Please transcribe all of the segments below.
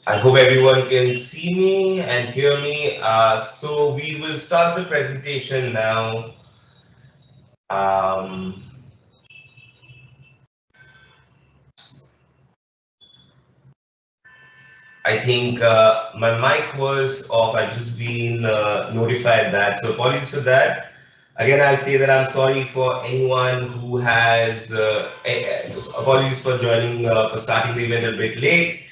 I hope everyone can see me and hear me. So we will start the presentation now. Um, I think my mic was off. I've just been notified that. So apologies for that. Again, I'll say that I'm sorry for anyone who has apologies for joining for starting the event a bit late.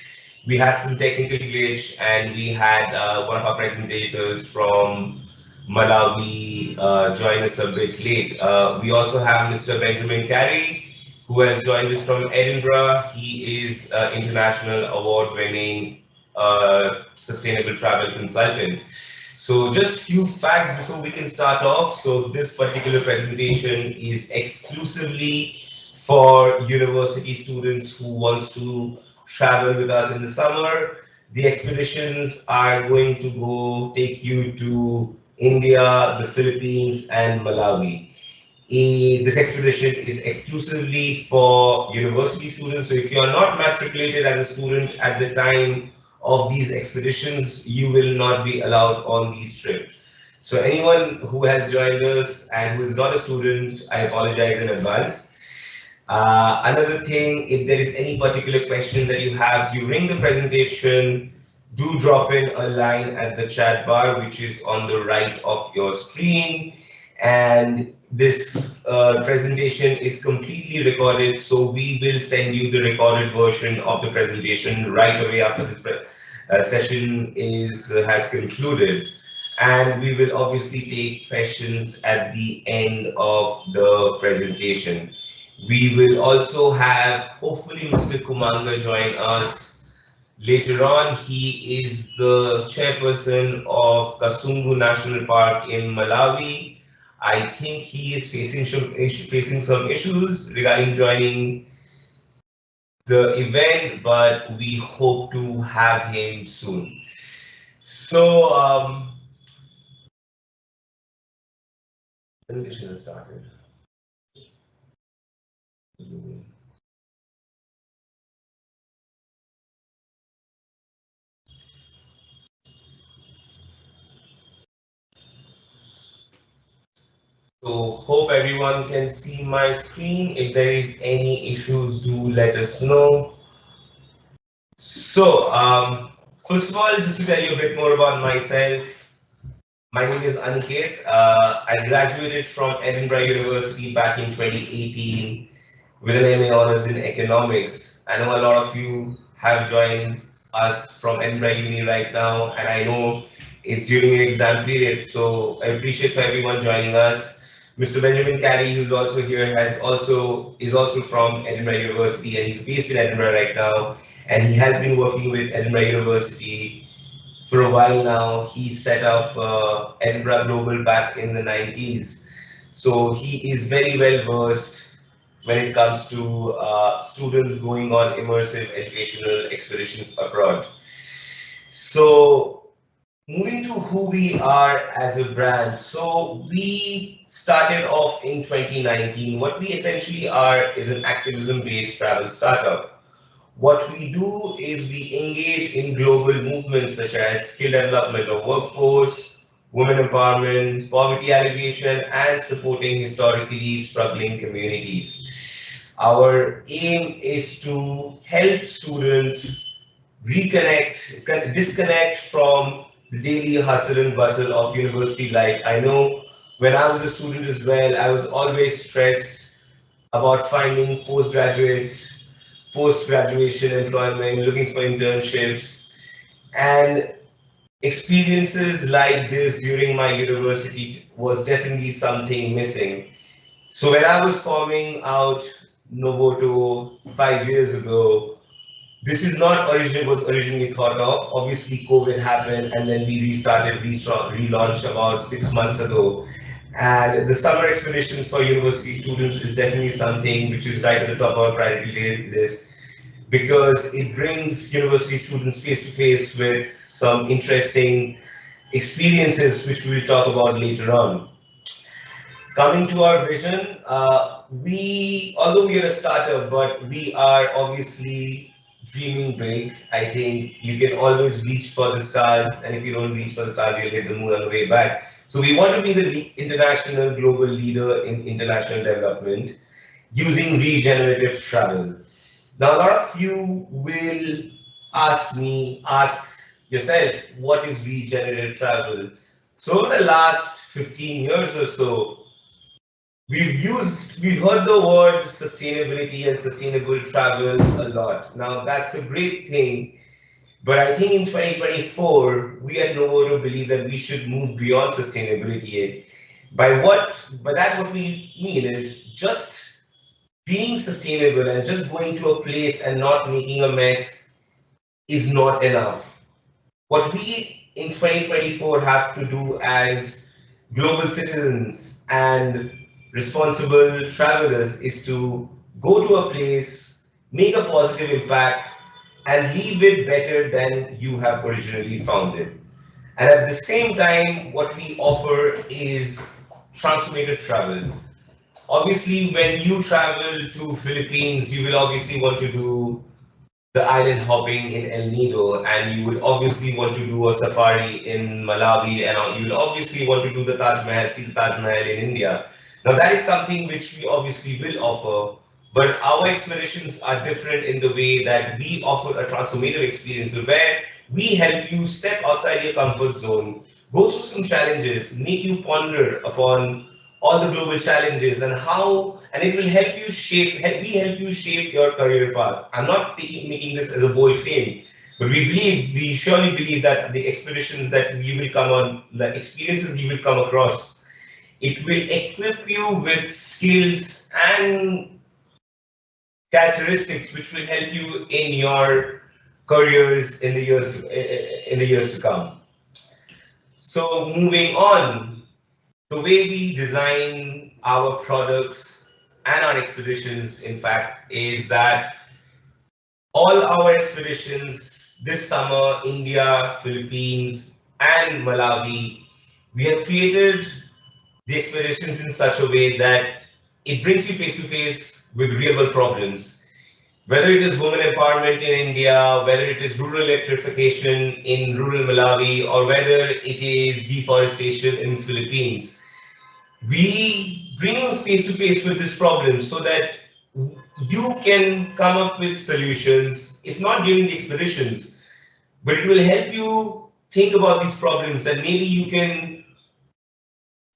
We had some technical glitch and we had one of our presentators from Malawi join us a bit late. We also have Mr. Benjamin Carey, who has joined us from Edinburgh. He is an international award-winning sustainable travel consultant. So just few facts before we can start off. So this particular presentation is exclusively for university students who wants to travel with us in the summer. The expeditions are going to go take you to India, the Philippines, and Malawi. This expedition is exclusively for university students. So if you are not matriculated as a student at the time of these expeditions, you will not be allowed on these trips. So anyone who has joined us and who is not a student, I apologize in advance. Another thing, if there is any particular question that you have during the presentation, do drop in a line at the chat bar, which is on the right of your screen. And this presentation is completely recorded, so we will send you the recorded version of the presentation right away after this session is has concluded. And we will obviously take questions at the end of the presentation. We will also have, hopefully, Mr. Kumanga join us later on. He is the chairperson of Kasungu National Park in Malawi. I think he is facing some issues regarding joining the event, but we hope to have him soon. So, presentation has started. So hope everyone can see my screen. If there is any issues, do let us know. So, first of all, just to tell you a bit more about myself, my name is Aniket. I graduated from Edinburgh University back in 2018 with an MA honors in economics. I know a lot of you have joined us from Edinburgh Uni right now, and I know it's during an exam period, so I appreciate for everyone joining us. Mr. Benjamin Carey, who's also here, is also from Edinburgh University, and he's based in Edinburgh right now, and he has been working with Edinburgh University for a while now. He set up Edinburgh Global back in the 90s. So he is very well versed when it comes to students going on immersive educational expeditions abroad. So moving to who we are as a brand. So we started off in 2019. What we essentially are is an activism-based travel startup. What we do is we engage in global movements such as skill development of workforce, women empowerment, poverty alleviation, and supporting historically struggling communities. Our aim is to help students disconnect from the daily hustle and bustle of university life. I know when I was a student as well, I was always stressed about finding post graduation employment, looking for internships, and experiences like this during my university was definitely something missing. So when I was forming out Novoto 5 years ago, this is not was originally thought of. Obviously, COVID happened, and then we relaunched about 6 months ago. And the summer expeditions for university students is definitely something which is right at the top of our priority list because it brings university students face to face with some interesting experiences, which we'll talk about later on. Coming to our vision, although we are a startup, but we are obviously dreaming big. I think you can always reach for the stars, and if you don't reach for the stars, you'll hit the moon on the way back. So we want to be the international global leader in international development using regenerative travel. Now, a lot of you will ask yourself, what is regenerative travel? So, over the last 15 years or so, we've heard the word sustainability and sustainable travel a lot. Now, that's a great thing, but I think in 2024, we at Novoto believe that we should move beyond sustainability. By that, what we mean is just being sustainable and just going to a place and not making a mess is not enough. What we in 2024 have to do as global citizens and responsible travelers is to go to a place, make a positive impact, and leave it better than you have originally found it. And at the same time, what we offer is transformative travel. Obviously, when you travel to Philippines, you will obviously want to do the island hopping in El Nido, and you would obviously want to do a safari in Malawi, and you will obviously want to do the Taj Mahal, see the Taj Mahal in India. Now, that is something which we obviously will offer, but our expeditions are different in the way that we offer a transformative experience where we help you step outside your comfort zone, go through some challenges, make you ponder upon all the global challenges and how, and it will help you shape your career path. I'm not making this as a bold claim, but we surely believe that the expeditions that you will come on, the experiences you will come across, it will equip you with skills and characteristics which will help you in your careers in the years to come. So moving on, the way we design our products and our expeditions, in fact, is that all our expeditions this summer, India, Philippines, and Malawi, we have created the expeditions in such a way that it brings you face to face with real world problems. Whether it is women empowerment in India, whether it is rural electrification in rural Malawi, or whether it is deforestation in Philippines, we bring you face to face with this problem so that you can come up with solutions, if not during the expeditions, but it will help you think about these problems and maybe you can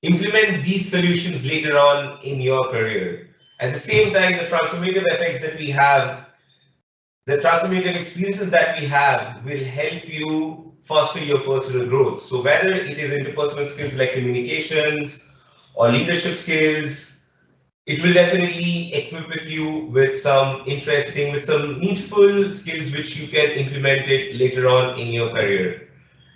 implement these solutions later on in your career. At the same time, the transformative effects that we have, the transformative experiences that we have will help you foster your personal growth. So whether it is interpersonal skills like communications or leadership skills, it will definitely equip with you with some interesting, with some needful skills which you can implement it later on in your career.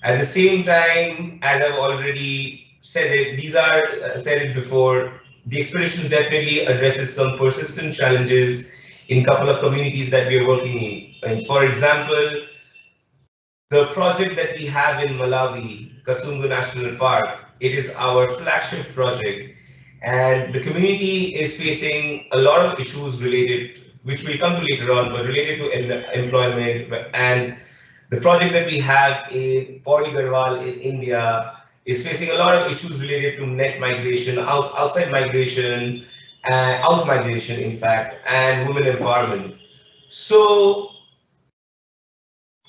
At the same time, as I've already said it, these are said it before, the expedition definitely addresses some persistent challenges in a couple of communities that we are working in. And for example, the project that we have in Malawi, Kasungu National Park, it is our flagship project, and the community is facing a lot of issues related, which we'll come to later on, but related to employment. And the project that we have in Pauri Garhwal in India is facing a lot of issues related to net migration, outside migration, out migration, in fact, and women empowerment. So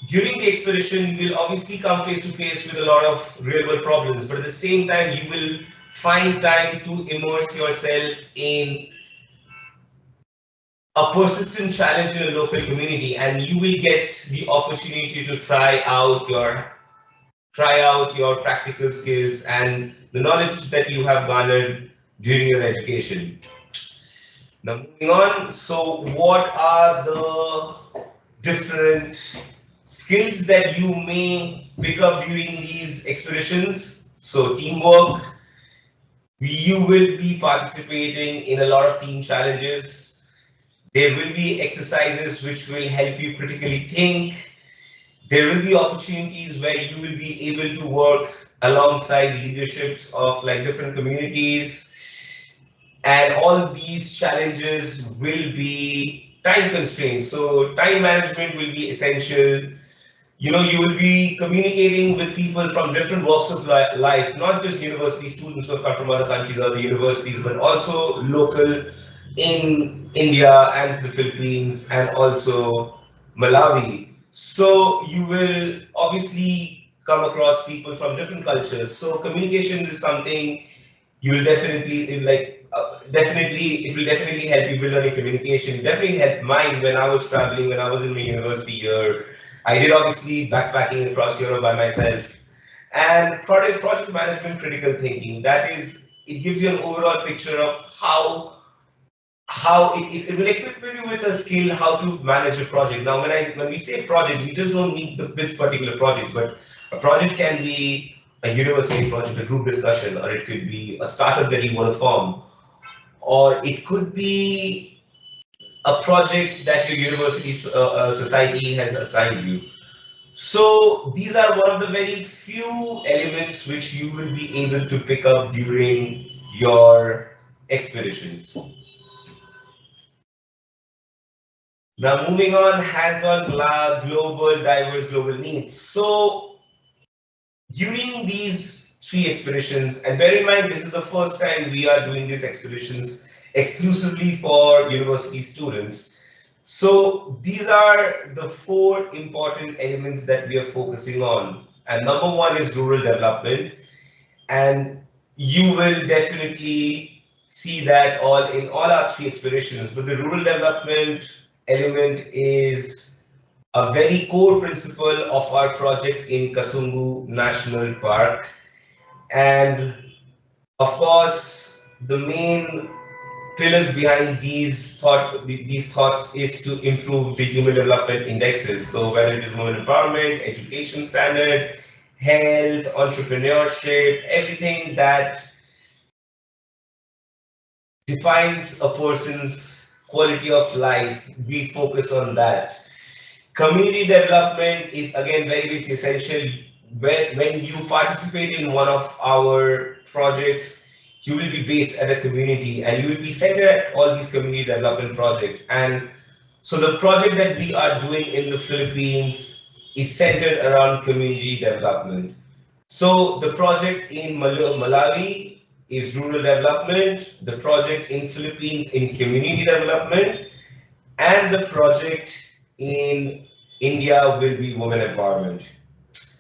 during the expedition, you will obviously come face to face with a lot of real world problems, but at the same time, you will find time to immerse yourself in a persistent challenge in a local community, and you will get the opportunity to try out your practical skills and the knowledge that you have garnered during your education. Now moving on, so what are the different skills that you may pick up during these expeditions? So teamwork, you will be participating in a lot of team challenges. There will be exercises which will help you critically think. There will be opportunities where you will be able to work alongside leaderships of like different communities, and all these challenges will be time constraints. So time management will be essential. You will be communicating with people from different walks of life, not just university students who have come from other countries or other universities, but also local in India and the Philippines and also Malawi. So you will obviously come across people from different cultures. So communication is something you will definitely definitely it will definitely help you build on your communication. It definitely helped mine when I was traveling, when I was in my university year. I did obviously backpacking across Europe by myself. And project management, critical thinking, that is, it gives you an overall picture of how it will equip you with a skill how to manage a project. Now, when we say project, we just don't mean this particular project, but a project can be a university project, a group discussion, or it could be a startup that you want to form, or it could be a project that your university society has assigned you. So these are one of the very few elements which you will be able to pick up during your expeditions. Now, moving on, hands-on global, diverse global needs. So during these three expeditions, and bear in mind, this is the first time we are doing these expeditions exclusively for university students. So these are the four important elements that we are focusing on. And number one is rural development. And you will definitely see that all in all our three expeditions. But the rural development element is a very core principle of our project in Kasungu National Park. And of course, the main pillars behind these thoughts is to improve the human development indexes. So whether it is women empowerment, education standard, health, entrepreneurship, everything that defines a person's quality of life, we focus on that. Community development is again very, very essential. When you participate in one of our projects, you will be based at a community and you will be centered at all these community development projects. And so the project that we are doing in the Philippines is centered around community development. So the project in Malawi is rural development, the project in Philippines in community development, and the project in India will be women empowerment.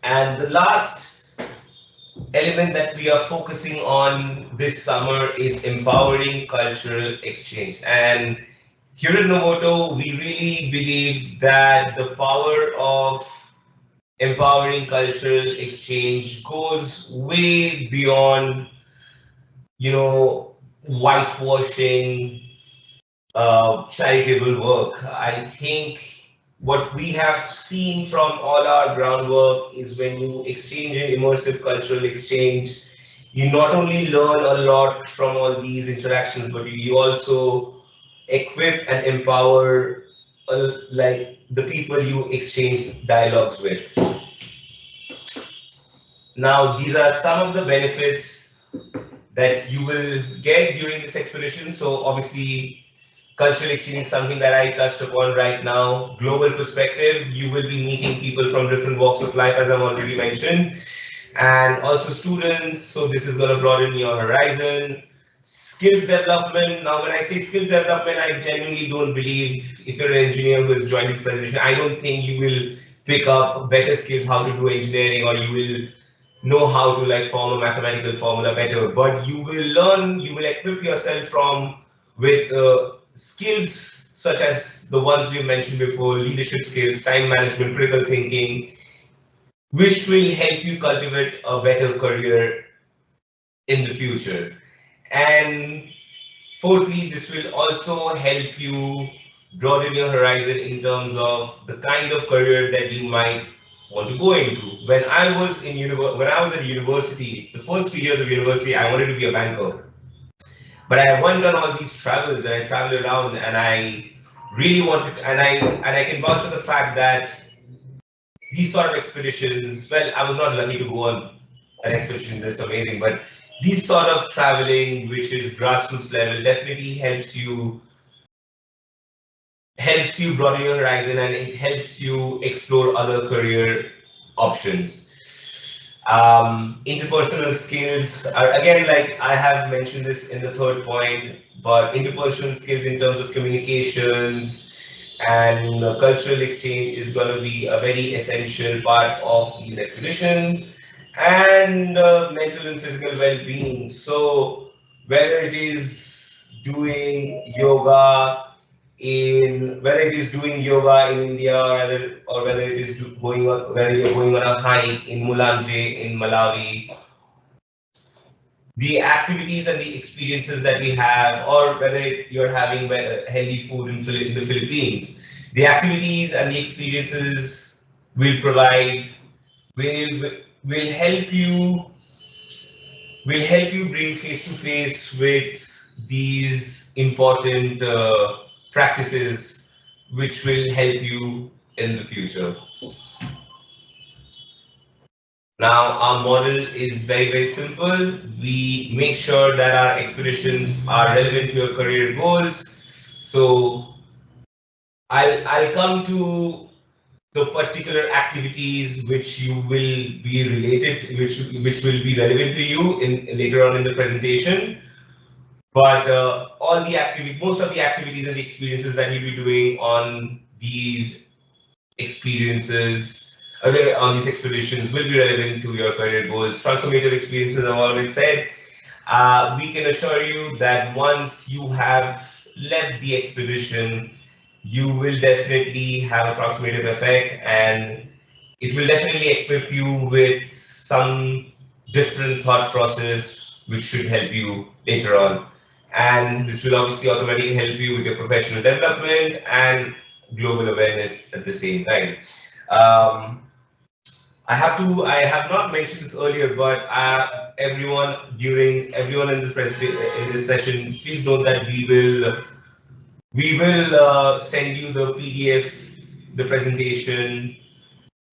And the last element that we are focusing on this summer is empowering cultural exchange. And here at Novoto, we really believe that the power of empowering cultural exchange goes way beyond, whitewashing charitable work. I think what we have seen from all our groundwork is when you exchange an immersive cultural exchange, you not only learn a lot from all these interactions, but you also equip and empower like the people you exchange dialogues with. Now, these are some of the benefits that you will get during this expedition. So obviously, cultural exchange is something that I touched upon right now. Global perspective, you will be meeting people from different walks of life, as I've already mentioned, and also students. So this is going to broaden your horizon. Skills development. Now, when I say skills development, I genuinely don't believe if you're an engineer who has joined this presentation, I don't think you will pick up better skills how to do engineering, or you will know how to like form a mathematical formula better, but you will learn, you will equip yourself from with skills such as the ones we mentioned before: leadership skills, time management, critical thinking, which will help you cultivate a better career in the future. And fourthly, this will also help you broaden your horizon in terms of the kind of career that you might want to go into. When I was at university, the first 3 years of university, I wanted to be a banker. But I went on all these travels and I traveled around and I really wanted, and I can vouch for the fact that these sort of expeditions, well, I was not lucky to go on an expedition that's amazing, but these sort of traveling, which is grassroots level, definitely helps you helps you broaden your horizon and it helps you explore other career options. Interpersonal skills are again, like I have mentioned this in the third point, but interpersonal skills in terms of communications and cultural exchange is going to be a very essential part of these expeditions, and mental and physical well-being. So whether it is doing yoga in whether it is doing yoga in India, or whether it is going on, whether you're going on a hike in Mulanje in Malawi, the activities and the experiences that we have, or whether you're having healthy food in the Philippines, the activities and the experiences will provide will will help you bring face to face with these important practices which will help you in the future. Now, our model is very, very simple. We make sure that our expeditions are relevant to your career goals. So I'll come to the particular activities which you will be related, which will be relevant to you in later on in the presentation. But most of the activities and the experiences that you'll be doing on these experiences, on these expeditions will be relevant to your career goals. Transformative experiences, I've always said, we can assure you that once you have left the expedition, you will definitely have a transformative effect, and it will definitely equip you with some different thought process which should help you later on. And this will obviously automatically help you with your professional development and global awareness at the same time. Um, I have not mentioned this earlier, but everyone in in this session, please note that we will send you the PDF, the presentation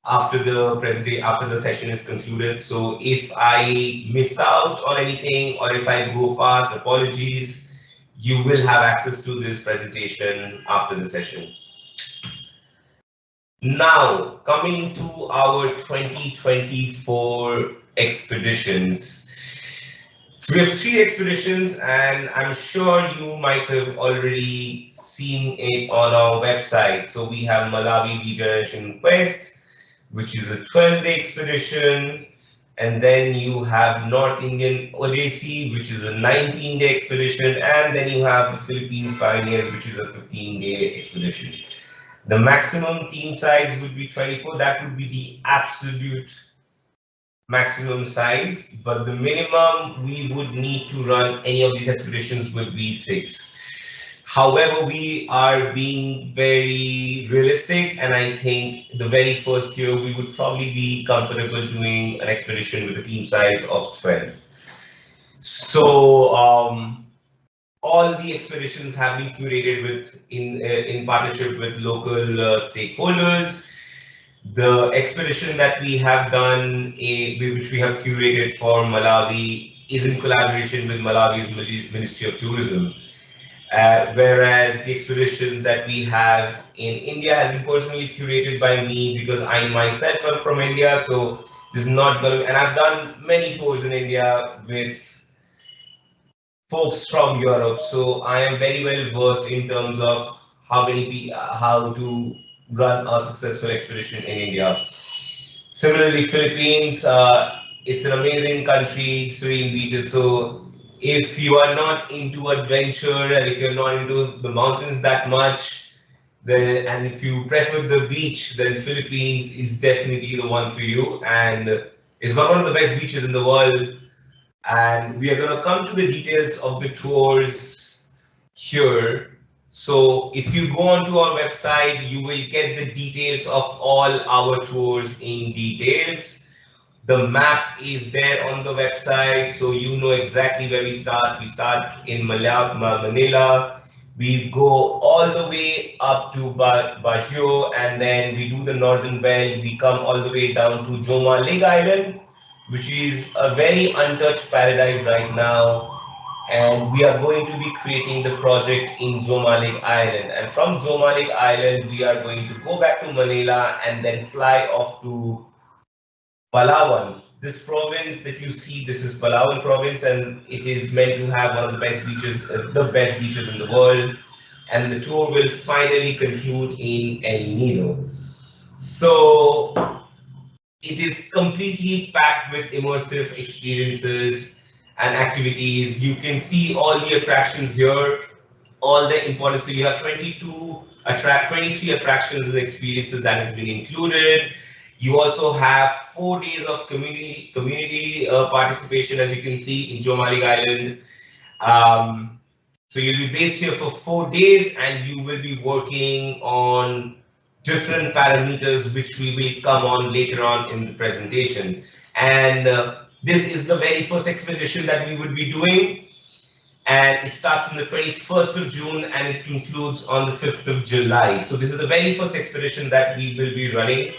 after the session is concluded. So if I miss out on anything or if I go fast, apologies. You will have access to this presentation after the session. Now, coming to our 2024 expeditions. So we have 3 expeditions, and I'm sure you might have already seen it on our website. So we have Malawi Regeneration Quest, which is a 12-day expedition. And then you have North Indian Odyssey, which is a 19-day expedition. And then you have the Philippines Pioneers, which is a 15-day expedition. The maximum team size would be 24. That would be the absolute maximum size, but the minimum we would need to run any of these expeditions would be 6. However, we are being very realistic, and I think the very first year we would probably be comfortable doing an expedition with a team size of 12. So all the expeditions have been curated in partnership with local stakeholders. The expedition that we have done, which we have curated for Malawi, is in collaboration with Malawi's Ministry of Tourism. Whereas the expedition that we have in India has been personally curated by me because I myself am from India. So this is not going to, and I've done many tours in India with folks from Europe. So I am very well versed in terms of how to run a successful expedition in India. Similarly, Philippines, it's an amazing country, serene beaches. So if you are not into adventure and if you're not into the mountains that much, then and if you prefer the beach, then Philippines is definitely the one for you. And it's got one of the best beaches in the world. And we are going to come to the details of the tours here. So if you go onto our website, you will get the details of all our tours in details. The map is there on the website, so you know exactly where we start. We start in Manila. We go all the way up to Baguio, and then we do the northern belt. We come all the way down to Joma Lake Island, which is a very untouched paradise right now. and we are going to be creating the project in Jomalik Island. And from Jomalik Island, we are going to go back to Manila and then fly off to Palawan. This province that you see, this is Palawan province, and it is meant to have one of the best beaches in the world. And the tour will finally conclude in El Nido. So it is completely packed with immersive experiences and activities. You can see all the attractions here, all the important. So you have 23 attractions and experiences that has been included. You also have 4 days of community participation, as you can see in Jomalik Island. Um, so you'll be based here for 4 days, and you will be working on different parameters, which we will come on later on in the presentation. And this is the very first expedition that we would be doing, and it starts on the 21st of June and it concludes on the 5th of July. So this is the very first expedition that we will be running.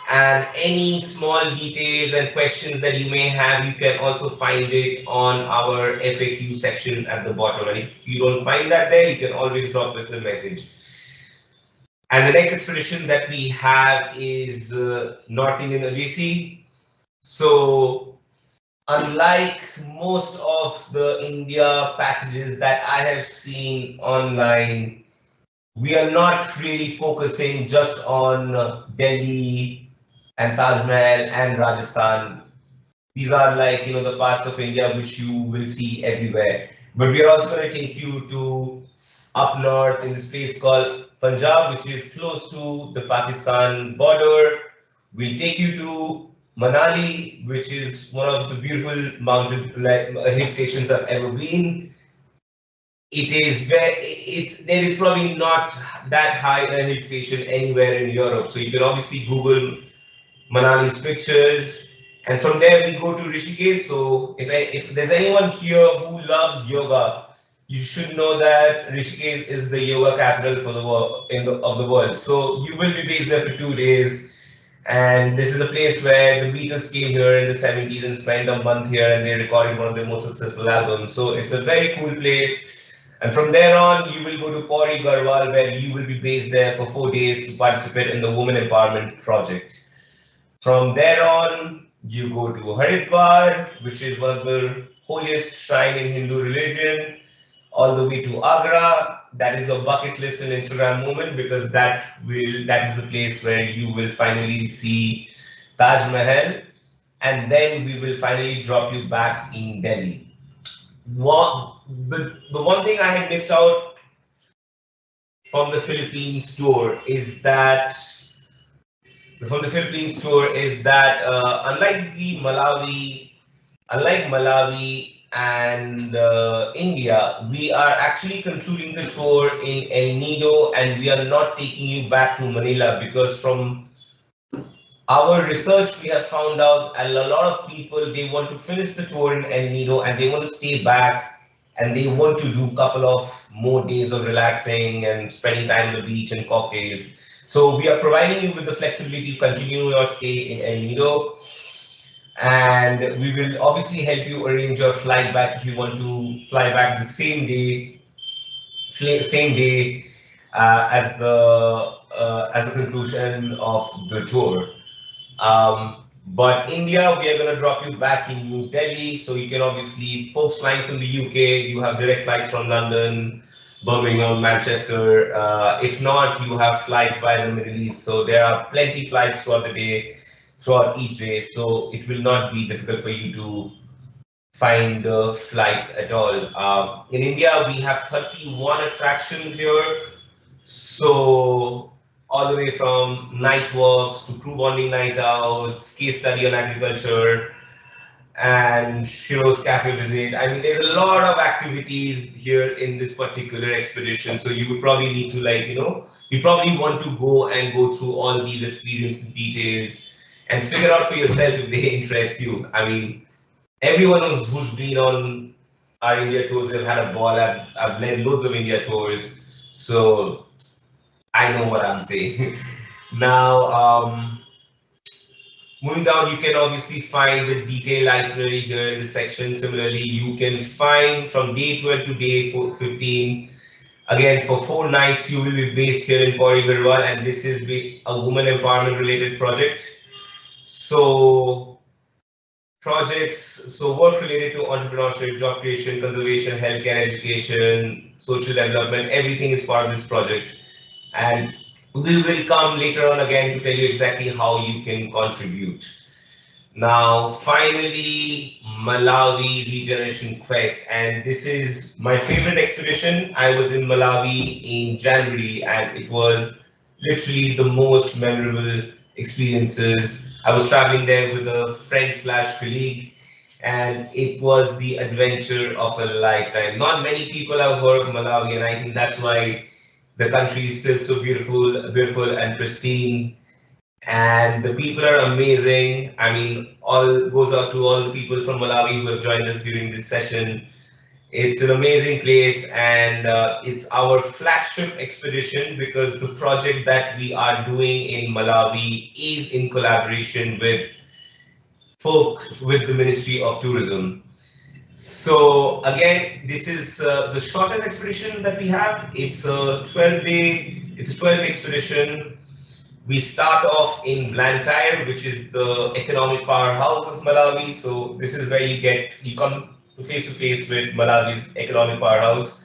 And any small details and questions that you may have, you can also find it on our FAQ section at the bottom. And if you don't find that there, you can always drop us a message. And the next expedition that we have is North Indian Odyssey. So unlike most of the India packages that I have seen online, we are not really focusing just on Delhi and Taj Mahal and Rajasthan. These are like, the parts of India which you will see everywhere. But we are also going to take you to up north in this place called Punjab, which is close to the Pakistan border. We'll take you to Manali, which is one of the beautiful mountain hill stations I've ever been. There is probably not that high a hill station anywhere in Europe. So you can obviously Google Manali's pictures, and from there we go to Rishikesh. So if there's anyone here who loves yoga, you should know that Rishikesh is the yoga capital for the world of the world. So you will be based there for 2 days, and this is a place where the Beatles came here in the 70s and spent a month here, and they recorded one of their most successful albums. So it's a very cool place. And from there on, you will go to Pauri Garhwal, where you will be based there for 4 days to participate in the Women Empowerment Project. From there on, you go to Haridwar, which is one of the holiest shrine in Hindu religion, all the way to Agra. That is a bucket list and Instagram moment, because that is the place where you will finally see Taj Mahal, and then we will finally drop you back in Delhi. The one thing I had missed out from the Philippines tour is that unlike Malawi and India, we are actually concluding the tour in El Nido, and we are not taking you back to Manila, because from our research we have found out a lot of people, they want to finish the tour in El Nido and they want to stay back, and they want to do a couple of more days of relaxing and spending time on the beach and cocktails. So we are providing you with the flexibility to continue your stay in El Nido, and we will obviously help you arrange your flight back if you want to fly back the same day, as the conclusion of the tour. But India, we are going to drop you back in New Delhi. So you can obviously, folks flying from the UK, you have direct flights from London, Birmingham, Manchester. If not, you have flights by the Middle East. So there are plenty flights throughout each day. So it will not be difficult for you to find the flights at all. In India, we have 31 attractions here. So all the way from night walks to crew bonding night outs, case study on agriculture, and Shiro's cafe visit. I mean, there's a lot of activities here in this particular expedition. So you would probably need to you probably want to go through all these experience details and figure out for yourself if they interest you. I mean, everyone who's been on our India tours have had a ball. I've led loads of India tours, so I know what I'm saying. Now, Moving down, you can obviously find the detailed itinerary here in the section. Similarly, you can find from day 12 to day 15. Again, for 4 nights, you will be based here in Pori Garhwal, and this is a woman empowerment related project. So projects, so work related to entrepreneurship, job creation, conservation, healthcare, education, social development, everything is part of this project. And we will come later on again to tell you exactly how you can contribute. Now, finally, Malawi Regeneration Quest, and this is my favorite expedition. I was in Malawi in January, and it was literally the most memorable experiences. I was traveling there with a friend slash colleague, and it was the adventure of a lifetime. Not many people have heard of Malawi, and I think that's why the country is still so beautiful and pristine, and the people are amazing. I mean, all goes out to all the people from Malawi who have joined us during this session. It's an amazing place, and it's our flagship expedition because the project that we are doing in Malawi is in collaboration with the Ministry of Tourism. So again, this is the shortest expedition that we have. It's a 12-day expedition. We start off in Blantyre, which is the economic powerhouse of Malawi. So this is where you come to face with Malawi's economic powerhouse.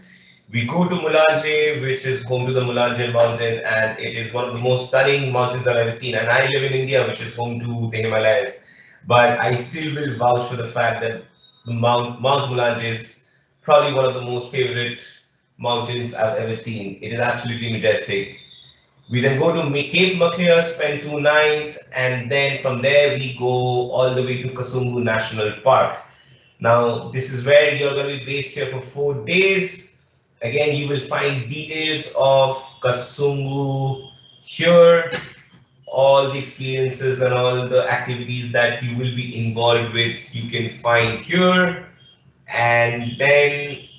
We go to Mulanje, which is home to the Mulanje mountain, and it is one of the most stunning mountains I've ever seen. And I live in India, which is home to the Himalayas. But I still will vouch for the fact that the Mount Mulanje is probably one of the most favorite mountains I've ever seen. It is absolutely majestic. We then go to Cape Maclear, spend 2 nights, and then from there we go all the way to Kasungu National Park. Now, this is where you're going to be based here for 4 days. Again, you will find details of Kasungu here, all the experiences and all the activities that you will be involved with, you can find here. And then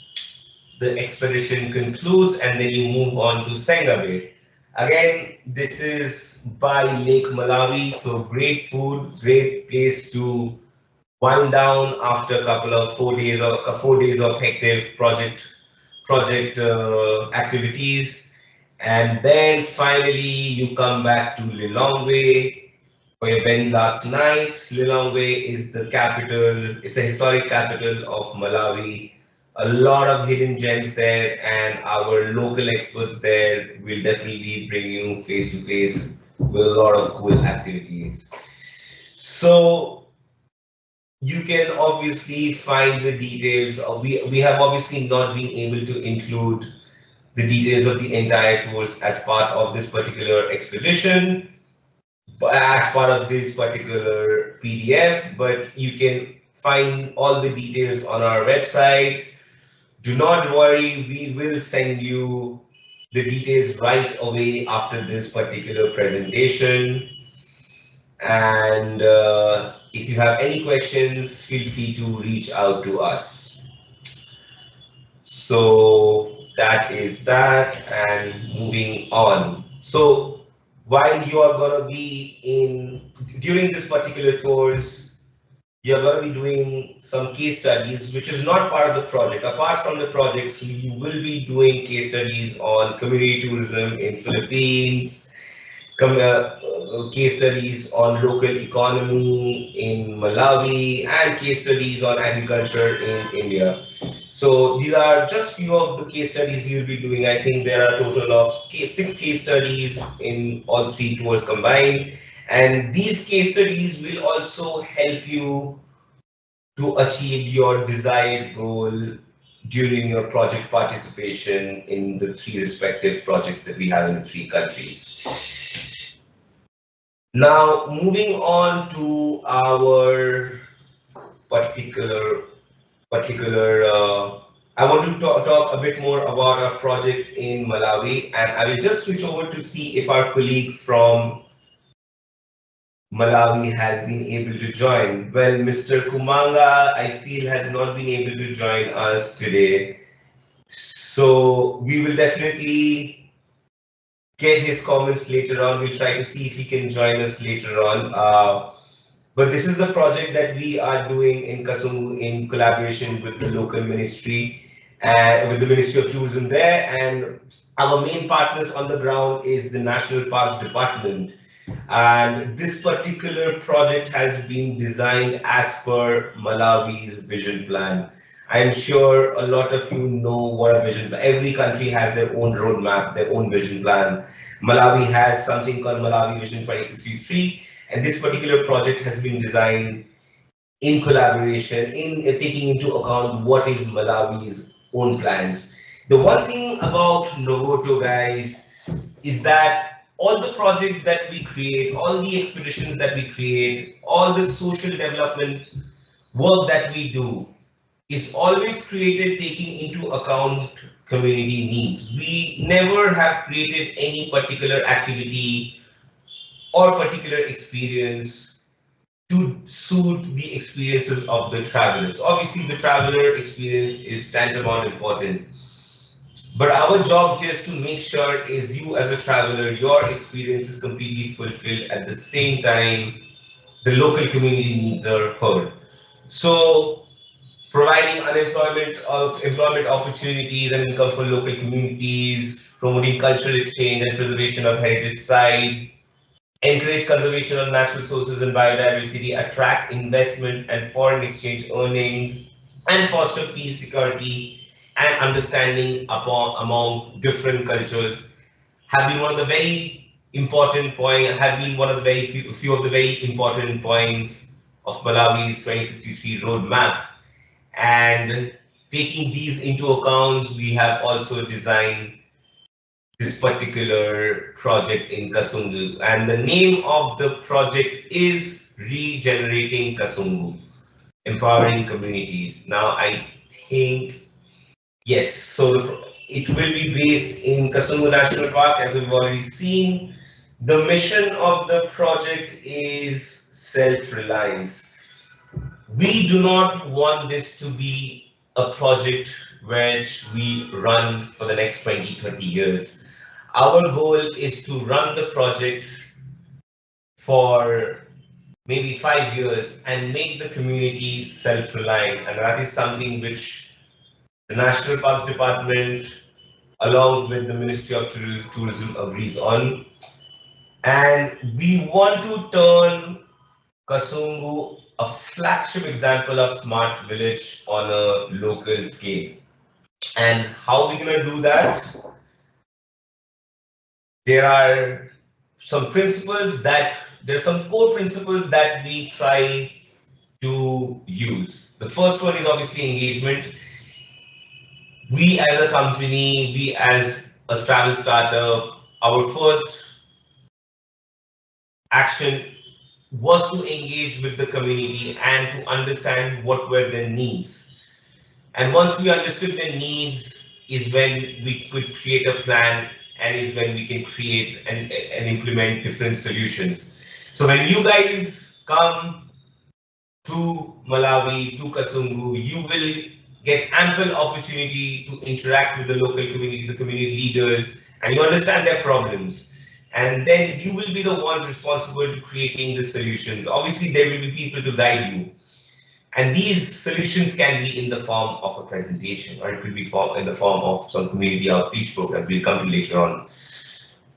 the expedition concludes, and then you move on to Sengabe. Again, this is by Lake Malawi, so great food, great place to wind down after a couple of 4 days of hectic project activities, and then finally you come back to Lilongwe for your very last night. Lilongwe is the capital; it's a historic capital of Malawi. A lot of hidden gems there, and our local experts there will definitely bring you face to face with a lot of cool activities. So you can obviously find the details. We have obviously not been able to include the details of the entire tours as part of this particular expedition, as part of this particular PDF, but you can find all the details on our website. Do not worry, we will send you the details right away after this particular presentation. And if you have any questions, feel free to reach out to us. So that is that, and moving on. So while you are going to be during this particular tours, you're going to be doing some case studies, which is not part of the project. Apart from the projects, you will be doing case studies on community tourism in Philippines, case studies on local economy in Malawi, and case studies on agriculture in India. So these are just few of the case studies you'll be doing. I think there are a total of 6 case studies in all 3 tours combined. And these case studies will also help you to achieve your desired goal during your project participation in the 3 respective projects that we have in the 3 countries. Now, moving on to our particular, I want to talk a bit more about our project in Malawi, and I will just switch over to see if our colleague from Malawi has been able to join. Well, Mr. Kumanga, I feel, has not been able to join us today. So we will definitely get his comments later on. We'll try to see if he can join us later on. But this is the project that we are doing in Kasungu in collaboration with the local ministry and with the Ministry of Tourism there. And our main partners on the ground is the National Parks Department. And this particular project has been designed as per Malawi's vision plan. I'm sure a lot of you know what a vision plan. Every country has their own roadmap, their own vision plan. Malawi has something called Malawi Vision 2063, and this particular project has been designed in collaboration, in taking into account what is Malawi's own plans. The one thing about Novoto, guys, is that all the projects that we create, all the expeditions that we create, all the social development work that we do is always created taking into account community needs. We never have created any particular activity or particular experience to suit the experiences of the travelers. Obviously, the traveler experience is tantamount important. But our job here is to make sure is you as a traveler, your experience is completely fulfilled. At the same time, the local community needs are heard. So providing employment opportunities and income for local communities, promoting cultural exchange and preservation of heritage site, encourage conservation of natural sources and biodiversity, attract investment and foreign exchange earnings, and foster peace, security, and understanding among different cultures have been one of the very important point, have been one of the few of the very important points of Malawi's 2063 roadmap. And taking these into account, we have also designed this particular project in Kasungu. And the name of the project is Regenerating Kasungu, Empowering Communities. Now, I think, yes, so it will be based in Kasungu National Park, as we've already seen. The mission of the project is self-reliance. We do not want this to be a project which we run for the next 20, 30 years. Our goal is to run the project for maybe 5 years and make the community self-reliant. And that is something which the National Parks Department, along with the Ministry of Tourism, agrees on. And we want to turn Kasungu a flagship example of smart village on a local scale. And how are we going to do that? There are there are some core principles that we try to use. The first one is obviously engagement. We as a company, we as a travel startup, our first action was to engage with the community and to understand what were their needs. And once we understood their needs is when we could create a plan and is when we can create and implement different solutions. So when you guys come to Malawi, to Kasungu, you will get ample opportunity to interact with the local community, the community leaders, and you understand their problems. And then you will be the ones responsible to creating the solutions. Obviously, there will be people to guide you. And these solutions can be in the form of a presentation, or it could be in the form of some community outreach program we'll come to later on.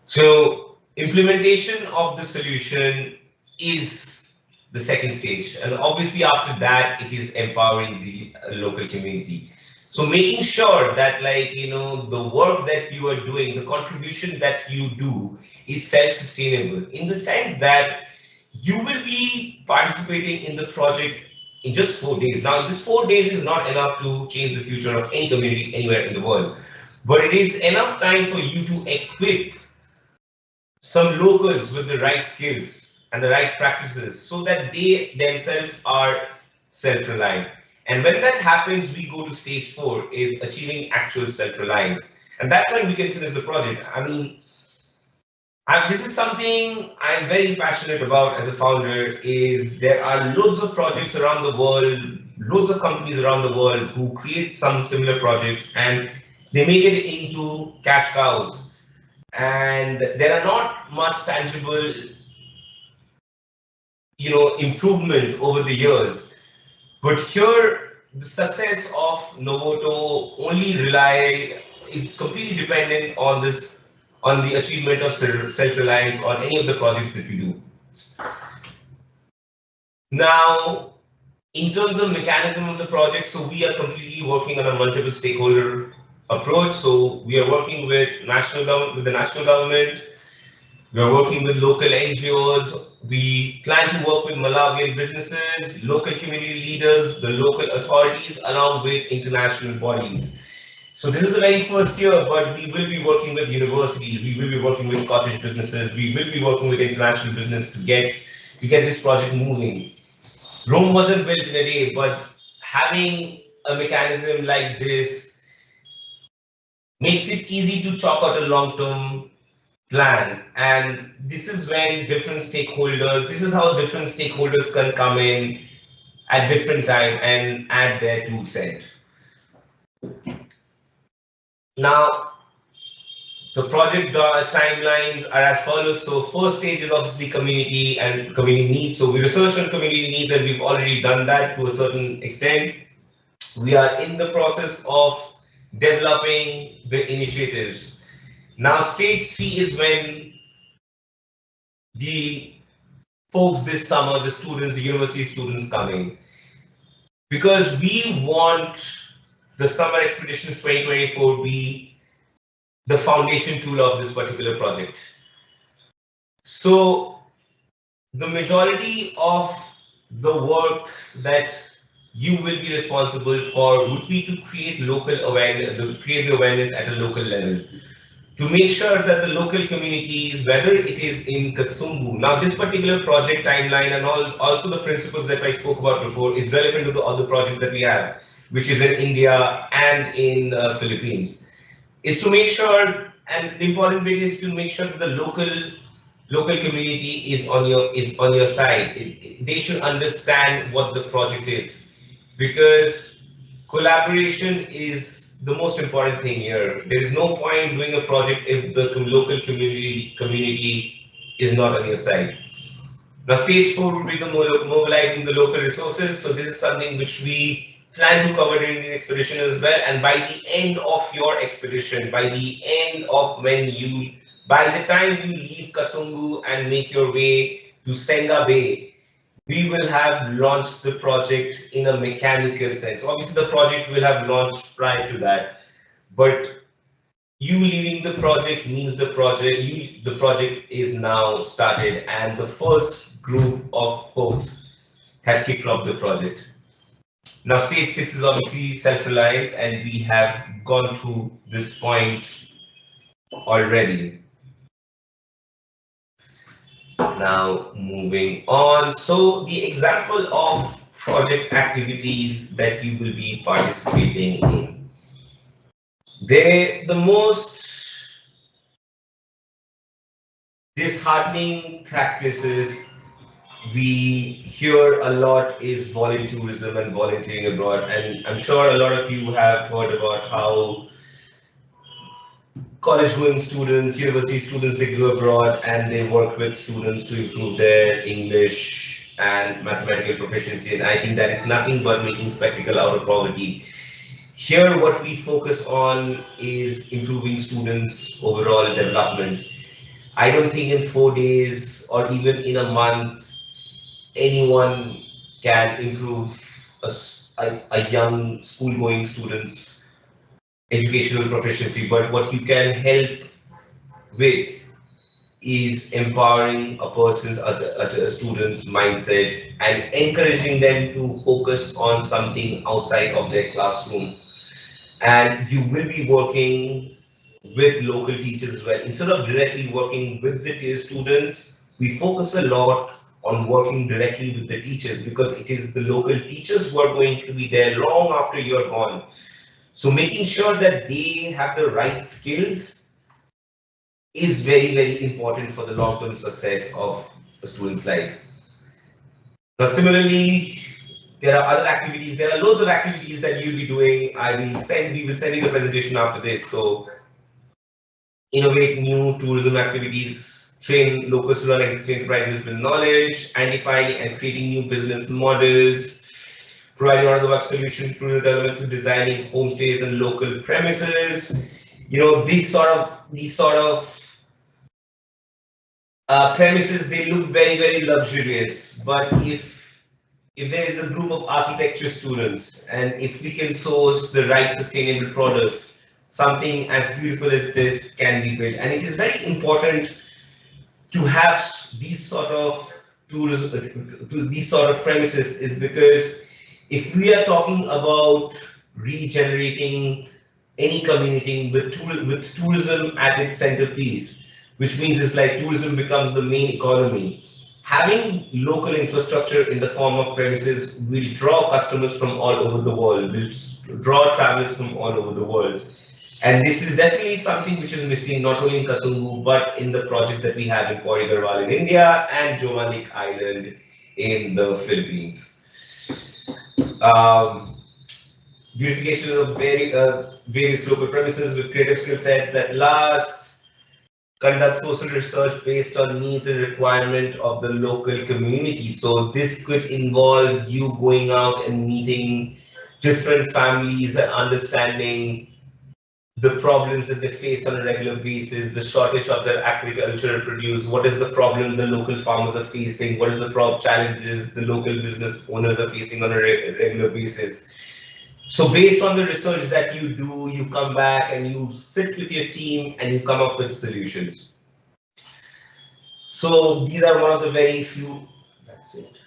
So implementation of the solution is the second stage. And obviously after that, it is empowering the local community. So making sure that the work that you are doing, the contribution that you do is self-sustainable in the sense that you will be participating in the project in just 4 days. Now, this 4 days is not enough to change the future of any community anywhere in the world, but it is enough time for you to equip some locals with the right skills and the right practices so that they themselves are self-reliant. And when that happens, we go to stage 4 is achieving actual self-reliance. And that's when we can finish the project. I mean, this is something I'm very passionate about as a founder is there are loads of projects around the world, loads of companies around the world who create some similar projects and they make it into cash cows. And there are not much tangible improvement over the years. But here, the success of Novoto only rely is completely dependent on on the achievement of self-reliance on any of the projects that we do. Now, in terms of mechanism of the project, so we are completely working on a multiple stakeholder approach. So we are working with the national government. We are working with local NGOs. We plan to work with Malawian businesses, local community leaders, the local authorities, along with international bodies. So this is the very first year, but we will be working with universities. We will be working with Scottish businesses. We will be working with international business to get this project moving. Rome wasn't built in a day, but having a mechanism like this makes it easy to chalk out a long-term plan. And this is when this is how different stakeholders can come in at different time and add their 2 cents. Now, the project timelines are as follows. So first stage is obviously community and community needs. So we research on community needs and we've already done that to a certain extent. We are in the process of developing the initiatives. Now, stage 3 is when the folks this summer, the students, the university students coming. Because we want the Summer Expeditions 2024 be the foundation tool of this particular project. So the majority of the work that you will be responsible for would be to create local awareness, to create the awareness at a local level, to make sure that the local communities, whether it is in Kasumbu, now this particular project timeline and also the principles that I spoke about before is relevant to the other projects that we have, which is in India and in Philippines, is to make sure, and the important bit is to make sure that the local community is on your side. They should understand what the project is, because collaboration is the most important thing here. There is no point doing a project if the local community is not on your side. Now, stage 4 would be the mobilizing the local resources. So this is something which we plan to cover during the expedition as well. And by the end of your expedition, by the time you leave Kasungu and make your way to Senga Bay, we will have launched the project in a mechanical sense. Obviously, the project will have launched prior to that, but you leaving the project means the project is now started, and the first group of folks had kicked off the project. Now, stage 6 is obviously self-reliance, and we have gone through this point already. Now, moving on. So the example of project activities that you will be participating in. The most disheartening practices we hear a lot is volunteerism and volunteering abroad. And I'm sure a lot of you have heard about how college-going students, university students, they go abroad and they work with students to improve their English and mathematical proficiency. And I think that is nothing but making spectacle out of poverty. Here, what we focus on is improving students' overall development. I don't think in 4 days or even in a month, anyone can improve a young school-going student's educational proficiency, but what you can help with is empowering a student's mindset and encouraging them to focus on something outside of their classroom. And you will be working with local teachers as well. Instead of directly working with the students, we focus a lot on working directly with the teachers, because it is the local teachers who are going to be there long after you're gone. So making sure that they have the right skills is very, very important for the long-term success of a student's life. Now, similarly, there are other activities. There are loads of activities that you'll be doing. We will send you the presentation after this. So innovate new tourism activities, train locals to run existing enterprises with knowledge, identifying and creating new business models, providing out-of-the-box solutions to development through designing homestays and local premises. These sort of premises, they look very, very luxurious, but if there is a group of architecture students and if we can source the right sustainable products, something as beautiful as this can be built. And it is very important to have these sort of tools, to these sort of premises, is because if we are talking about regenerating any community with tourism at its centerpiece, which means it's like tourism becomes the main economy. Having local infrastructure in the form of premises will draw customers from all over the world, will draw travelers from all over the world. And this is definitely something which is missing not only in Kasungu, but in the project that we have in Pori Garhwal in India and Jomalik Island in the Philippines. Beautification of various local premises with creative skill sets that last, conduct social research based on needs and requirement of the local community. So this could involve you going out and meeting different families and understanding the problems that they face on a regular basis, the shortage of their agricultural produce, what is the problem the local farmers are facing, what is the challenges the local business owners are facing on a regular basis. So based on the research that you do, you come back and you sit with your team and you come up with solutions. So these are one of the very few, that's it.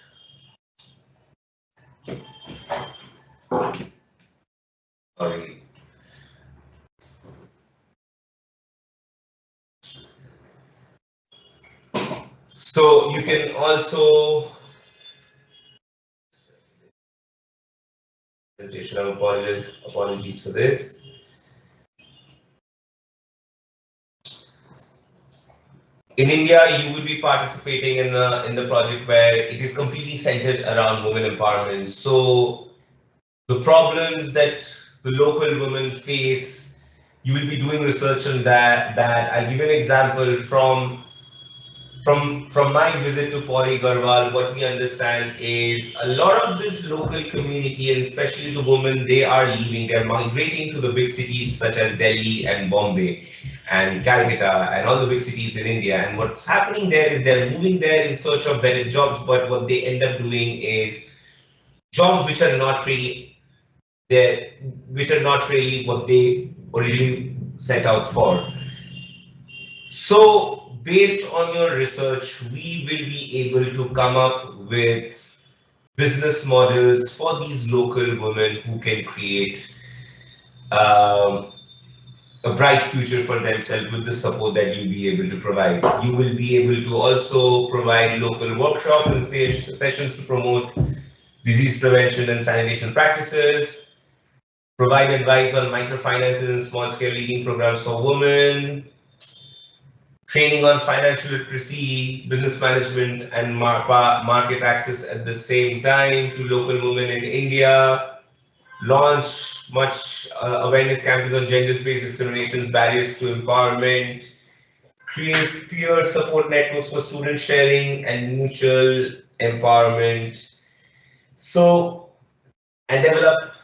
Sorry. So you can also presentation. Apologies for this. In India, you will be participating in the project where it is completely centered around women empowerment. So the problems that the local women face, you will be doing research on that. I'll give you an example from my visit to Pori Garhwal. What we understand is a lot of this local community, and especially the women, they are leaving, they're migrating to the big cities such as Delhi and Bombay and Calcutta and all the big cities in India. And what's happening there is they're moving there in search of better jobs, but what they end up doing is jobs which are not really there, which are not really what they originally set out for. So based on your research, we will be able to come up with business models for these local women who can create a bright future for themselves with the support that you'll be able to provide. You will be able to also provide local workshops and sessions to promote disease prevention and sanitation practices, provide advice on microfinances and small-scale leading programs for women, training on financial literacy, business management, and market access at the same time to local women in India, launch much awareness campaigns on gender-based discrimination, barriers to empowerment, create peer support networks for student sharing and mutual empowerment. So, and develop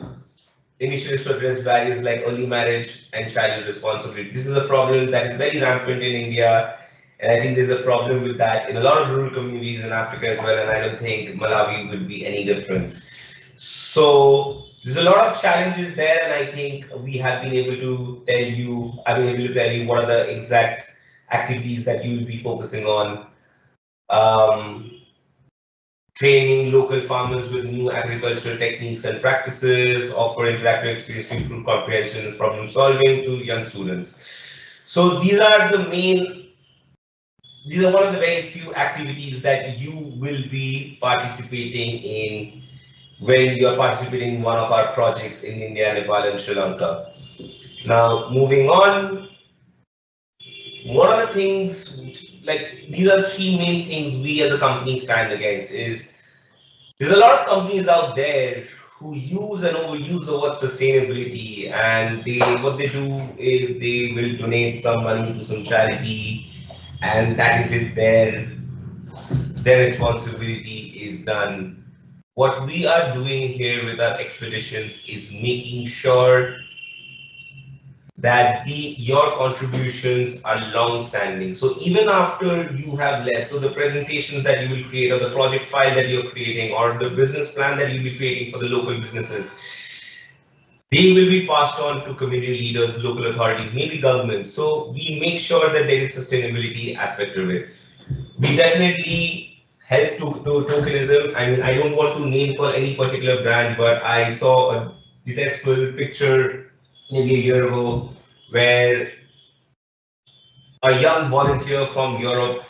initiatives to address barriers like early marriage and child responsibility. This is a problem that is very rampant in India, and I think there's a problem with that in a lot of rural communities in Africa as well, and I don't think Malawi would be any different. So there's a lot of challenges there, and I think we have been able to tell you, I've been able to tell you what are the exact activities that you will be focusing on. Training local farmers with new agricultural techniques and practices, offer interactive experience to improve comprehension and problem solving to young students. So these are one of the very few activities that you will be participating in when you are participating in one of our projects in India, Nepal, and Sri Lanka. Now, moving on, one of the things, like these are three main things we as a company stand against is there's a lot of companies out there who use and overuse the word sustainability, and what they do is they will donate some money to some charity, and that is it. Their responsibility is done. What we are doing here with our expeditions is making sure that your contributions are long standing. So even after you have left, so the presentations that you will create or the project file that you're creating or the business plan that you'll be creating for the local businesses, they will be passed on to community leaders, local authorities, maybe governments. So we make sure that there is sustainability aspect of it. We definitely help to tokenism. I mean, I don't want to name for any particular brand, but I saw a detestable picture maybe a year ago where a young volunteer from Europe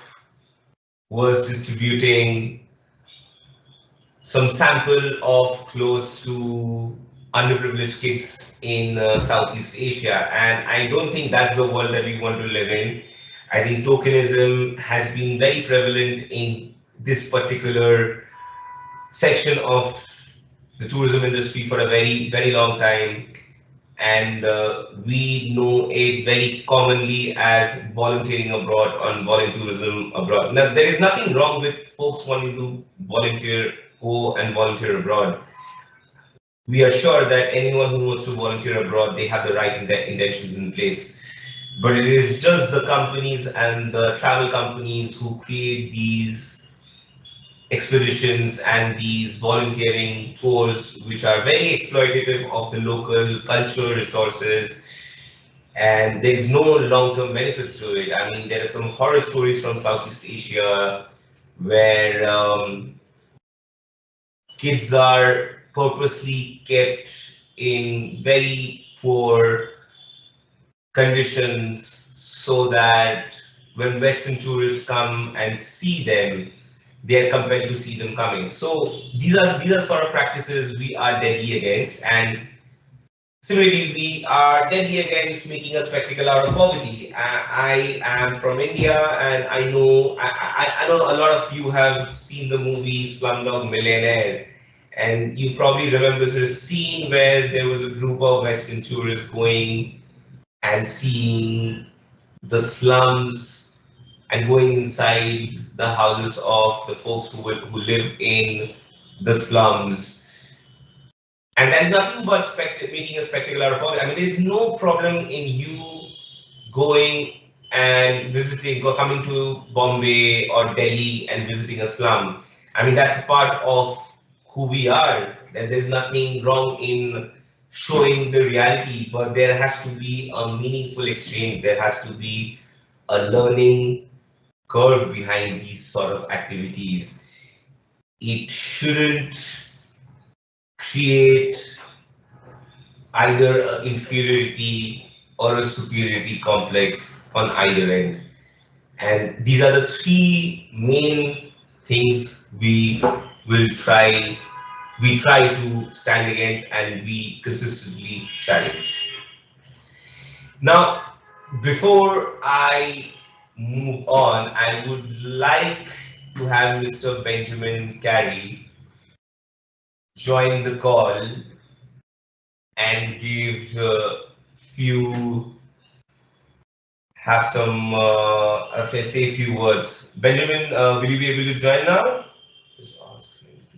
was distributing some sample of clothes to underprivileged kids in Southeast Asia. And I don't think that's the world that we want to live in. I think tokenism has been very prevalent in this particular section of the tourism industry for a very, very long time. And we know it very commonly as volunteering abroad on volunteerism abroad. Now, there is nothing wrong with folks wanting to volunteer, go and volunteer abroad. We are sure that anyone who wants to volunteer abroad, they have the right intentions in place. But it is just the companies and the travel companies who create these expeditions and these volunteering tours, which are very exploitative of the local cultural resources, and there is no long-term benefits to it. I mean, there are some horror stories from Southeast Asia where kids are purposely kept in very poor conditions so that when Western tourists come and see them, they are compelled to see them coming. So these are sort of practices we are deadly against, and similarly, we are deadly against making a spectacle out of poverty. I am from India, and I know a lot of you have seen the movie Slumdog Millionaire, and you probably remember the scene where there was a group of Western tourists going and seeing the slums and going inside the houses of the folks who live in the slums. And that is nothing but making a spectacle out of poverty. I mean, there is no problem in you going and visiting, or coming to Bombay or Delhi and visiting a slum. I mean, that's a part of who we are. And there's nothing wrong in showing the reality, but there has to be a meaningful exchange. There has to be a learning curve behind these sort of activities. It shouldn't create either an inferiority or a superiority complex on either end. And these are the three main things we try to stand against and we consistently challenge. Now, before I move on, I would like to have Mr. Benjamin Carey join the call and give a few, have some, say a few words. Benjamin, will you be able to join now? Just ask him to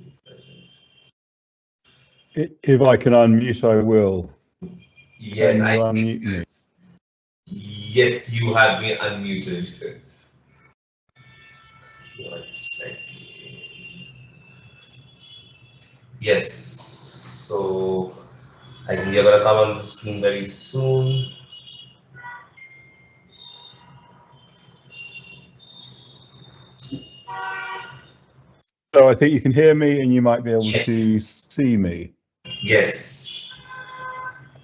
present. If I can unmute, I will. Yes, can you I unmute me? Yes, you have been unmuted. 1 second. Yes, so I think you're gonna come on the screen very soon. So I think you can hear me and you might be able Yes. to see me. Yes.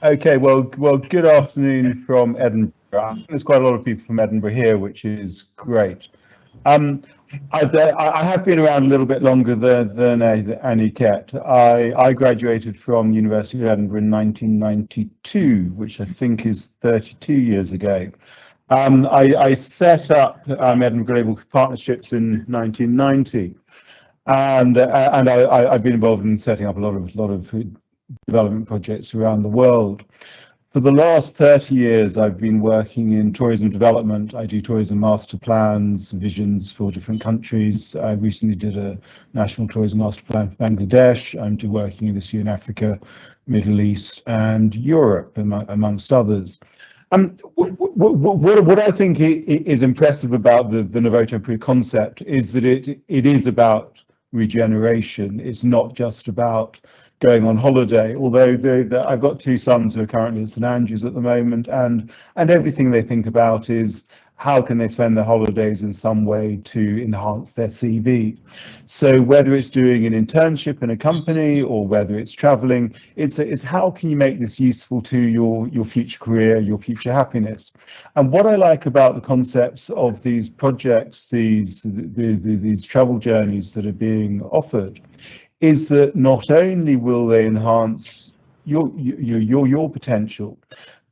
Okay, well, good afternoon from Edinburgh. There's quite a lot of people from Edinburgh here, which is great. I have been around a little bit longer than Aniket. I graduated from University of Edinburgh in 1992, which I think is 32 years ago. I set up Edinburgh Global Partnerships in 1990, and I've been involved in setting up a lot of development projects around the world. For the last 30 years, I've been working in tourism development. I do tourism master plans, visions for different countries. I recently did a national tourism master plan for Bangladesh. I'm working this year in Africa, Middle East, and Europe, amongst others. What I think is impressive about the Novoto concept is that it is about regeneration. It's not just about going on holiday, although I've got two sons who are currently at St Andrews at the moment, and everything they think about is how can they spend their holidays in some way to enhance their CV. So whether it's doing an internship in a company or whether it's traveling, it's how can you make this useful to your future career, your future happiness. And what I like about the concepts of these projects, these travel journeys that are being offered, is that not only will they enhance your potential,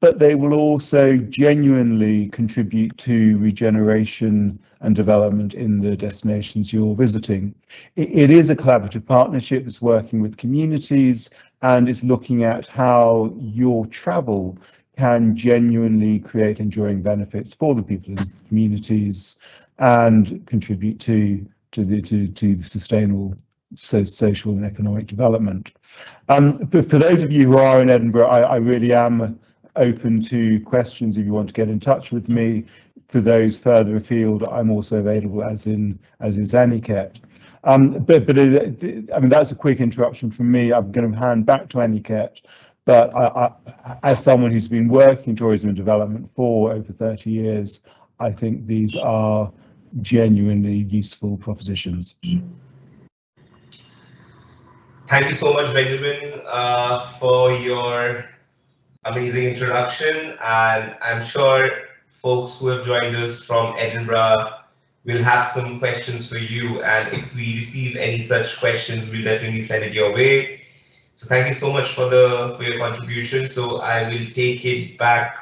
but they will also genuinely contribute to regeneration and development in the destinations you're visiting. It is a collaborative partnership. It's working with communities, and it's looking at how your travel can genuinely create enduring benefits for the people in the communities and contribute to the sustainable social and economic development. But for those of you who are in Edinburgh, I really am open to questions if you want to get in touch with me. For those further afield, I'm also available, as is Aniket. I mean, that's a quick interruption from me. I'm going to hand back to Aniket. But as someone who's been working in tourism and development for over 30 years, I think these are genuinely useful propositions. Thank you so much, Benjamin, for your amazing introduction. And I'm sure folks who have joined us from Edinburgh will have some questions for you. And if we receive any such questions, we'll definitely send it your way. So thank you so much for your contribution. So I will take it back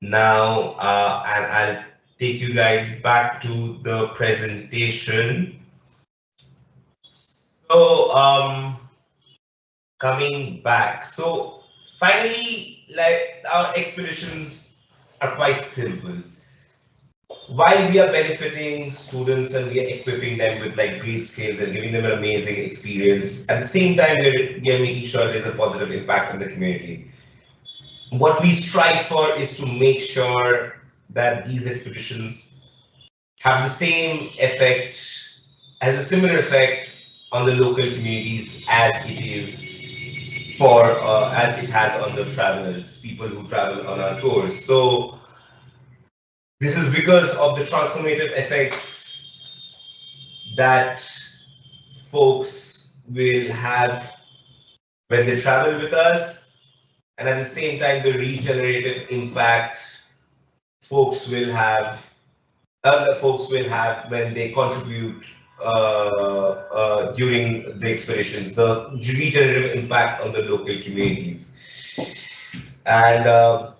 now, and I'll take you guys back to the presentation. So coming back. So finally, like, our expeditions are quite simple. While we are benefiting students and we are equipping them with like great skills and giving them an amazing experience, at the same time we are making sure there's a positive impact on the community. What we strive for is to make sure that these expeditions have the same effect, has a similar effect on the local communities as it is as it has on the travelers, people who travel on our tours. So this is because of the transformative effects that folks will have when they travel with us, and at the same time the regenerative impact folks will have when they contribute during the expeditions, the regenerative impact on the local communities. And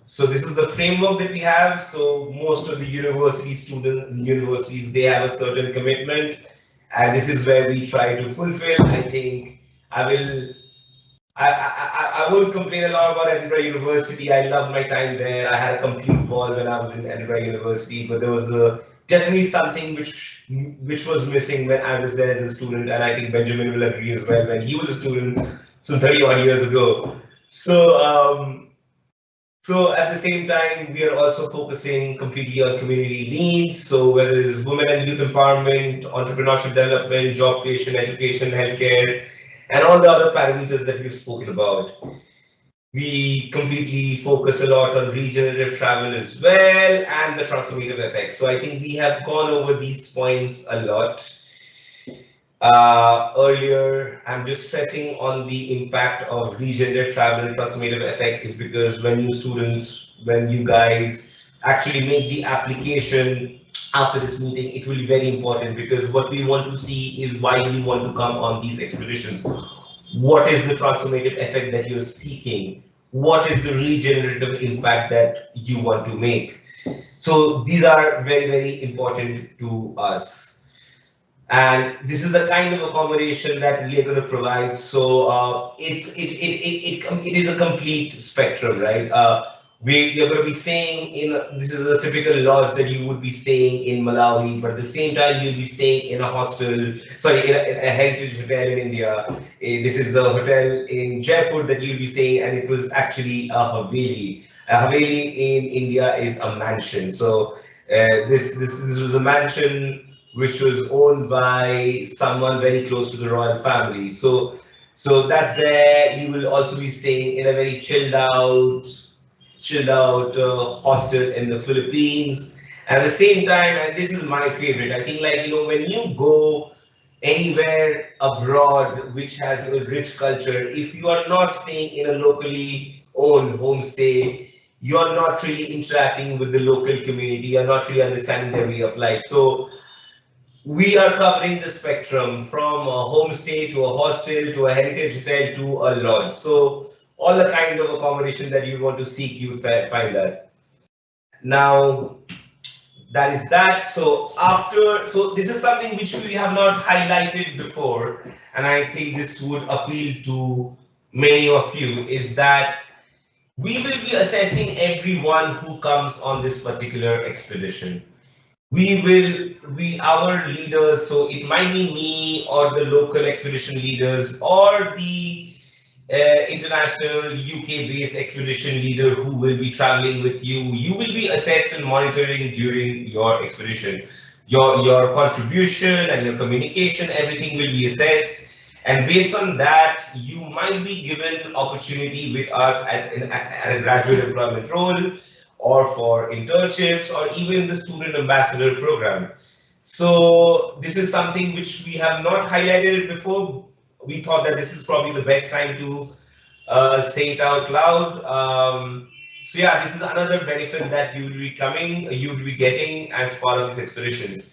so this is the framework that we have. So most of the universities, they have a certain commitment, and this is where we try to fulfill. I think I won't complain a lot about Edinburgh University. I loved my time there. I had a complete ball when I was in Edinburgh University, but there was definitely something which was missing when I was there as a student, and I think Benjamin will agree as well, when he was a student some 30 odd years ago. So at the same time, we are also focusing completely on community needs. So whether it's women and youth empowerment, entrepreneurship development, job creation, education, healthcare, and all the other parameters that we've spoken about. We completely focus a lot on regenerative travel as well and the transformative effects. So I think we have gone over these points a lot earlier. I'm just stressing on the impact of regenerative travel and transformative effect is because when you guys actually make the application after this meeting, it will be very important, because what we want to see is why we want to come on these expeditions. What is the transformative effect that you're seeking? What is the regenerative impact that you want to make? So these are very, very important to us. and this is the kind of accommodation that we are going to provide. So it is a complete spectrum, right? You're going to be staying in, this is a typical lodge that you would be staying in Malawi, but at the same time you'll be staying in a hostel, sorry, in a heritage hotel in India. This is the hotel in Jaipur that you'll be staying, and it was actually a Haveli. A Haveli in India is a mansion. So this was a mansion which was owned by someone very close to the royal family. So that's there. You will also be staying in a very chilled out hostel in the Philippines. At the same time, and this is my favorite, I think, like, when you go anywhere abroad which has a rich culture, if you are not staying in a locally owned homestay, you're not really interacting with the local community, you're not really understanding their way of life. So we are covering the spectrum from a homestay to a hostel to a heritage hotel to a lodge. So all the kind of accommodation that you want to seek, you would find that. Now, that is that. So this is something which we have not highlighted before, and I think this would appeal to many of you, is that we will be assessing everyone who comes on this particular expedition. We our leaders, so it might be me or the local expedition leaders or the international UK based expedition leader who will be traveling with you. You will be assessed and monitoring during your expedition. Your contribution and your communication, everything will be assessed. And based on that, you might be given opportunity with us at a graduate employment role, or for internships, or even the student ambassador program. So this is something which we have not highlighted before. We thought that this is probably the best time to say it out loud. So yeah, this is another benefit that you will be getting as part of these expeditions.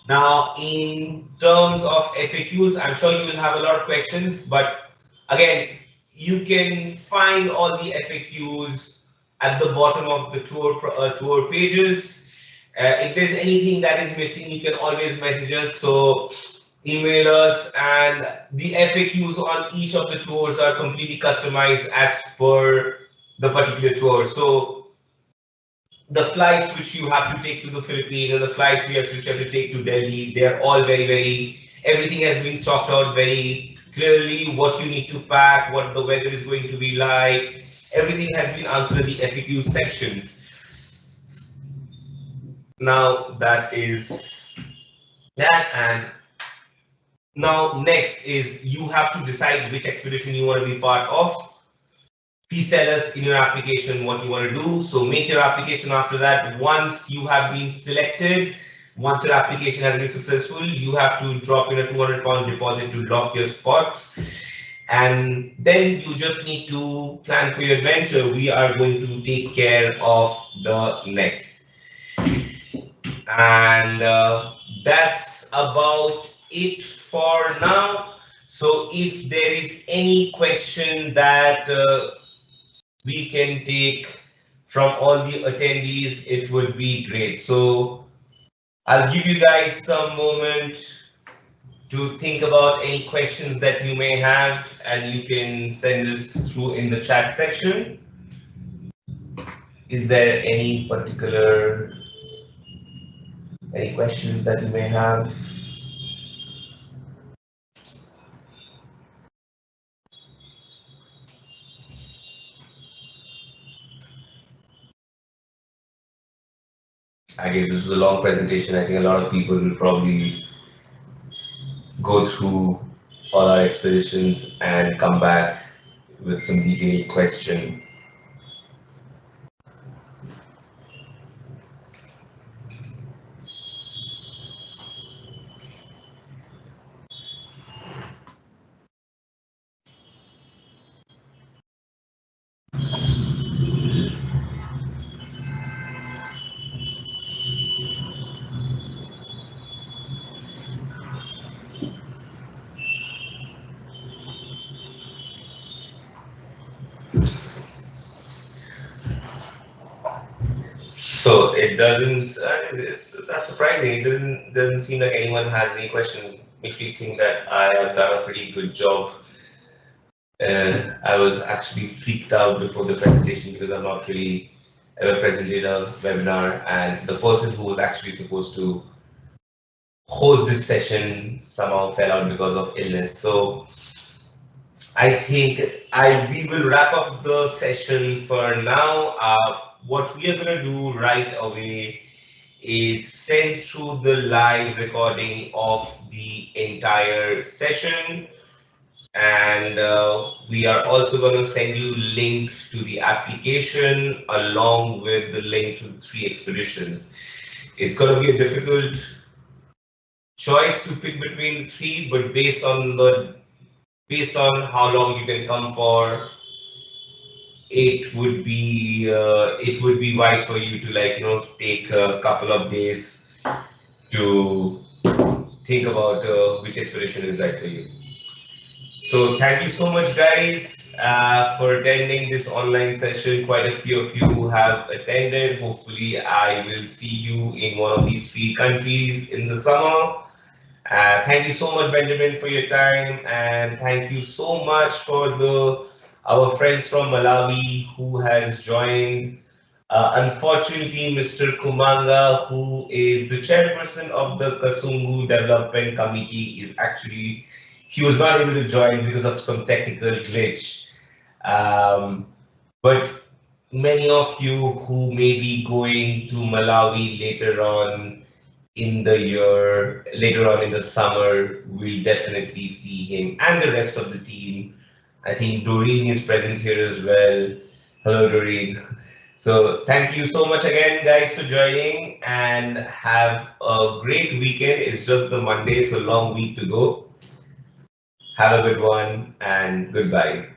Now, in terms of FAQs, I'm sure you will have a lot of questions, but again, you can find all the FAQs at the bottom of the tour pages. If there's anything that is missing, you can always message us. So email us, and the FAQs on each of the tours are completely customized as per the particular tour. So the flights which you have to take to the Philippines, or the flights which you have to take to Delhi, they're all everything has been chalked out very clearly, what you need to pack, what the weather is going to be like. Everything has been answered in the FAQ sections. Now that is that, and now next is you have to decide which expedition you want to be part of. Please tell us in your application what you want to do. So make your application after that. Once you have been selected, once your application has been successful, you have to drop in a £200 deposit to lock your spot. And then you just need to plan for your adventure. We are going to take care of the next. And that's about it for now. So if there is any question that we can take from all the attendees, it would be great. So I'll give you guys some moment to think about any questions that you may have, and you can send this through in the chat section. Is there any questions that you may have? I guess this was a long presentation. I think a lot of people will probably go through all our expeditions and come back with some detailed question. So it doesn't. That's surprising. It doesn't seem like anyone has any question. Makes me think that I have done a pretty good job. I was actually freaked out before the presentation because I'm not really ever presented a webinar, and the person who was actually supposed to host this session somehow fell out because of illness. So I think we will wrap up the session for now. What we are gonna do right away is send through the live recording of the entire session, and we are also going to send you link to the application along with the link to the 3 expeditions. It's going to be a difficult choice to pick between the 3, but based on how long you can come for, it would be wise for you to, like, take a couple of days to think about which expedition is right for you. So thank you so much, guys, for attending this online session. Quite a few of you have attended. Hopefully, I will see you in one of these 3 countries in the summer. Thank you so much, Benjamin, for your time, and thank you so much for the our friends from Malawi who has joined. Unfortunately, Mr. Kumanga, who is the chairperson of the Kasungu Development Committee, he was not able to join because of some technical glitch. Um, but many of you who may be going to Malawi later on in the summer, will definitely see him and the rest of the team. I think Doreen is present here as well. Hello, Doreen. So thank you so much again, guys, for joining, and have a great weekend. It's just the Monday, so long week to go. Have a good one, and goodbye.